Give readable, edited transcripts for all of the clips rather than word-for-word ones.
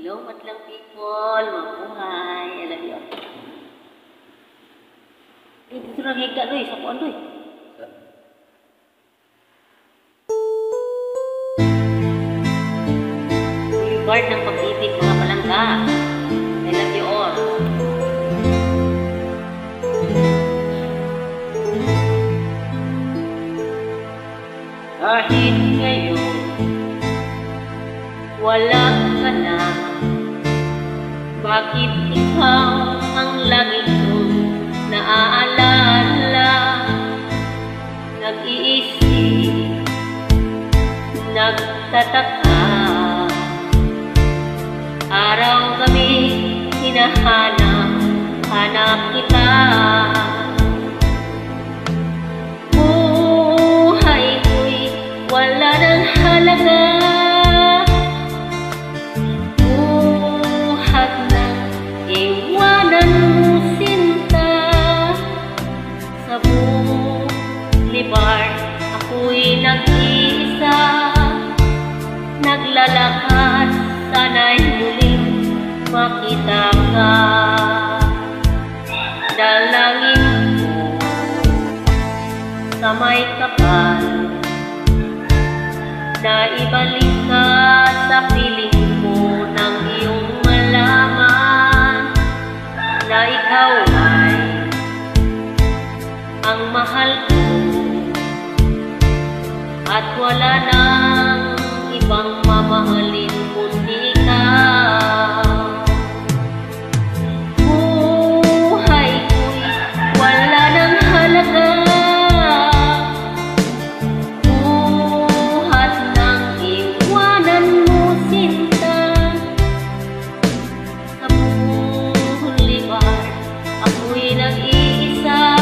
Hello, madlang people, mabuhay, alam yun. Dito na higa doy, sa kuan doy. Boulevard ng pag-ibig, mga palangga. I love you all. Kahit ngayon wala ka na, bakit ikaw ang lagi kong naaalala? Nag-iisip, nagtataka, araw-gabi hinahanap kita. Buhay ko'y wala ng halaga, ako'y nag-iisa, naglalakad, sana'y muling makita ka. Dalangin ko sa may kapal na ibalik ka sa piling ko, nang iyong malaman na ikaw ay ang mahal ko at wala nang ibang mamahalin kundi ikaw. Buhay ko'y wala nang halaga, buhat nang iwanan mo sinta. Sa boulevard ako'y nag-iisa,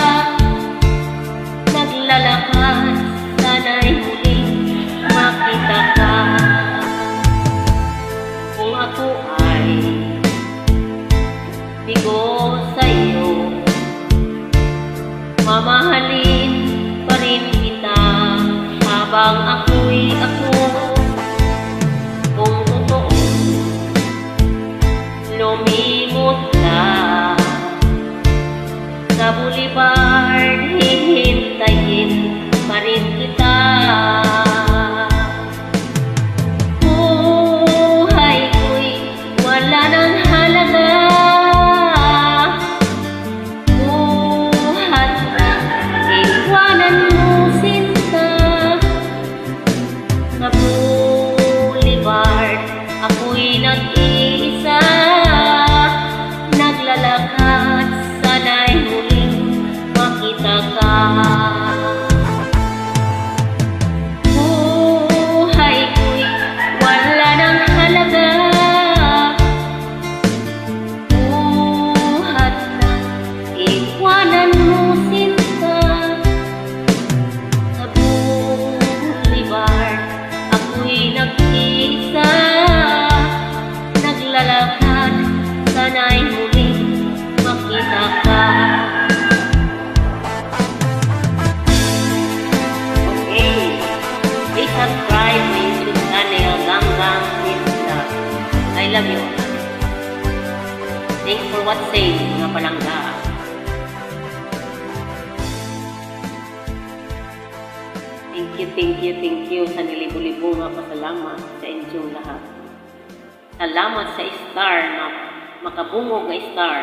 naglalakad, sana'y makita ka. Kung ako ay bigo sa'yo, mamahalin pa rin kita habang ako'y ako. Kung totoo lumimot ka sa boulevard, hihintayin pa rin kita. Ako'y nag-iisa, naglalakad, sana'y muling makita ka. Buhay ko'y wala nang halaga, buhat na iwanan mo sinta. Sa boulevard ako'y nag-iisa, naglalakad, sana'y muling makita ka. Okay, please subscribe my YouTube channel, Ganggang Insta. I love you. Thanks for watching, mga palangga. Thank you sa nilibo-libo nga pasalamat sa inyong lahat. Salamat sa star na makabungog nga star